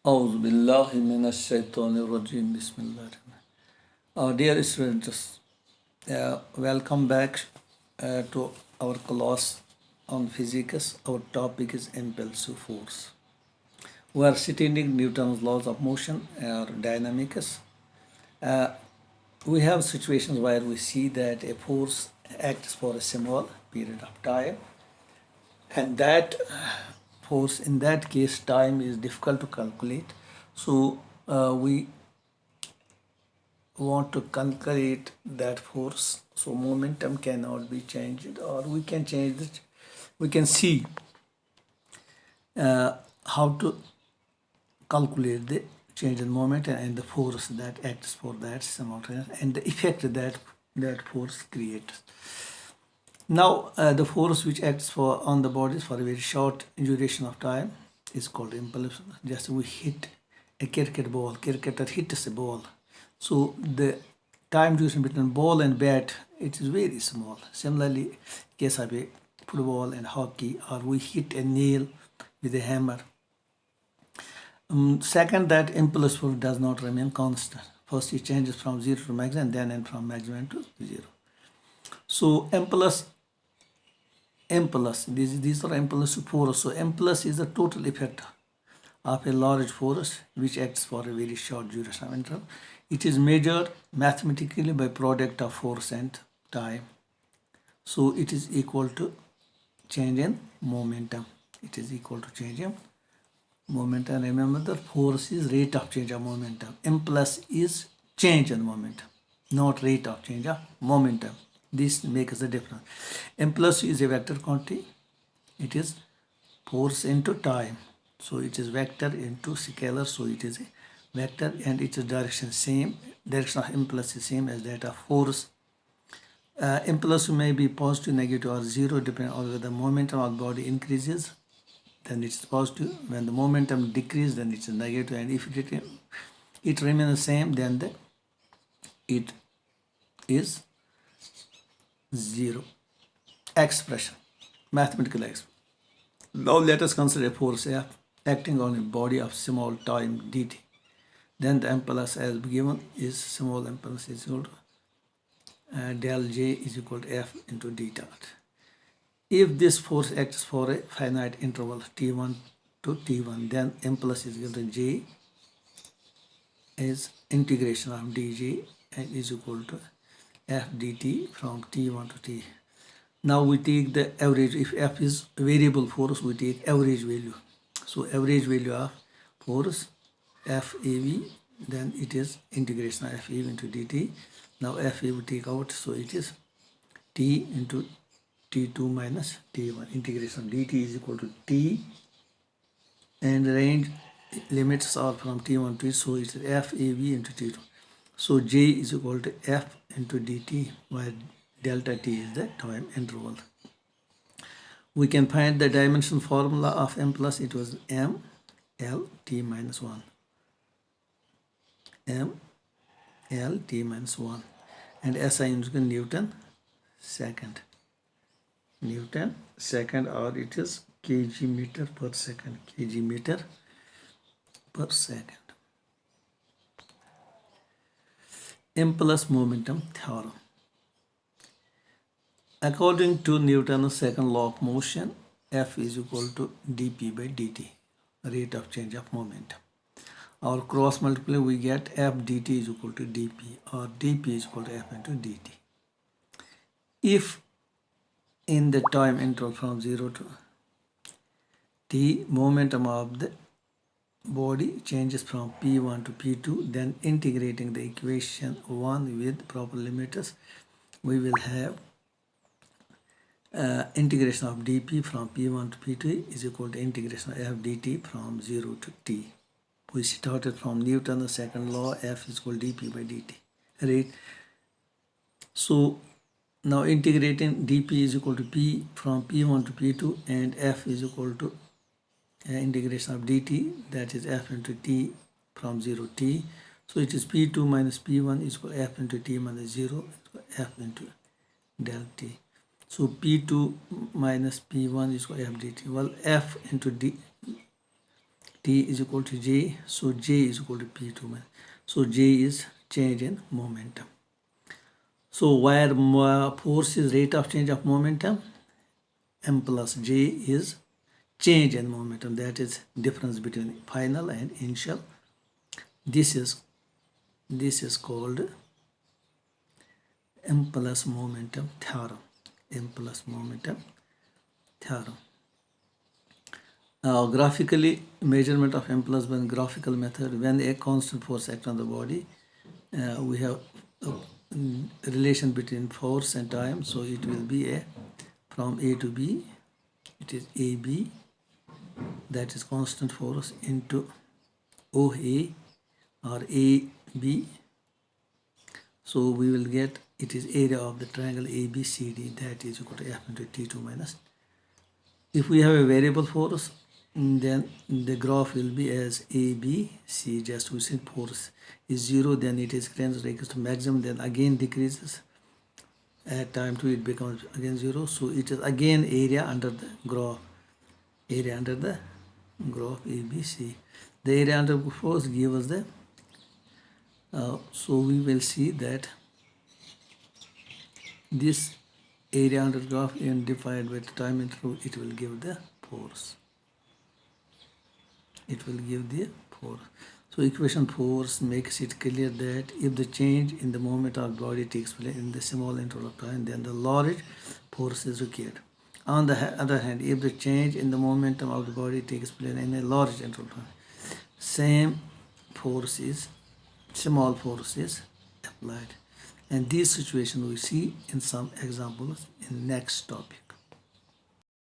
أعوذ بالله من الشيطان الرجيم بسم الله الرحمن. Dear students, welcome back to our class on physics. Our topic is impulsive force. We are studying Newton's laws of motion or dynamics. Uh, we have situations where we see that a force acts for a small period of time, and that force, in that case, time is difficult to calculate. So we want to calculate that force, so momentum cannot be changed, or we can change it. We can see how to calculate the change in momentum and the force that acts for that simultaneous and the effect that that force creates. Now the force which acts for on the bodies for a very short duration of time is called impulse. Just we hit a cricketer hits a ball, so the time duration between ball and bat, it is very small. Similarly, case of a football and hockey, or we hit a nail with a hammer. Second, that impulse force does not remain constant. First, it changes from zero to maximum, then and from maximum to zero. So impulse, these are impulse force. So impulse is the total effect of a large force which acts for a very short duration of interval. It is measured mathematically by product of force and time. So it is equal to change in momentum. It is equal to change in momentum. Remember, the force is rate of change of momentum. Impulse is change in momentum, not rate of change of momentum. This makes the difference. Impulse is a vector quantity. It is force into time. So it is vector into scalar. So it is a vector, and its direction same. Direction of impulse is same as that of force. Impulse may be positive, negative, or zero depending on whether the momentum of the body increases, then it's positive. When the momentum decreases, then it's negative. And if it remains the same, then it is zero. Expression, mathematical expression. Now let us consider a force F acting on a body of small time dt. Then the impulse as given is small impulse is equal to del J is equal to F into d dot. If this force acts for a finite interval t1 to t1, then impulse is equal to J is integration of dj and is equal to F dt from t1 to t. Now we take the average. If F is variable force, we take average value. So average value of force FAV, then it is integration of FAV into dt. Now FAV take out, so it is T into T2 minus T1. Integration of dt is equal to T, and range limits are from T1 to T, so it is FAV into T2. So J is equal to F into dt, where delta T is the time interval. We can find the dimension formula of M plus. It was M L T minus 1. M L T minus 1. And SI is Newton second. Newton second, or it is kg meter per second. Kg meter per second. Impulse momentum theorem. According to Newton's second law of motion, F is equal to dp by dt, rate of change of momentum. Our cross multiply, we get F dt is equal to dp, or dp is equal to F into dt. If in the time interval from 0 to t, momentum of the body changes from p1 to p2, then integrating the equation 1 with proper limiters, we will have integration of dp from p1 to p2 is equal to integration of F dt from 0 to t. We started from Newton's second law, F is equal to dp by dt, right? So now integrating dp is equal to p from p1 to p2, and F is equal to integration of dt, that is F into t from 0 to t. So it is p2 minus p1 is equal to F into t minus 0 F into del t. So p2 minus p1 is equal to F dt. Well, F into T is equal to J, so J is equal to P2. So J is change in momentum. So where force is rate of change of momentum, M plus J is change in momentum, that is difference between final and initial. This is called M plus momentum theorem. M plus momentum theorem. Now graphically measurement of M plus one graphical method. When a constant force acts on the body, we have a relation between force and time, so it will be a from A to B, it is AB, that is constant force, into OA or AB, so we will get it is area of the triangle ABCD, that is equal to F into T2 minus. If we have a variable force, then the graph will be as ABC, just we said force is 0, then it is equals to maximum, then again decreases. At time 2 it becomes again 0, so it is again area under the graph, area under the graph ABC. The area under force gives us the so we will see that this area under graph and divided by the time interval, it will give the force. It will give the force. So equation 4 makes it clear that if the change in the moment of body takes place in the small interval of time, then the large force is required. On the other hand, if the change in the momentum of the body takes place in a large interval of time, small force is applied. And this situation we see in some examples in next topic.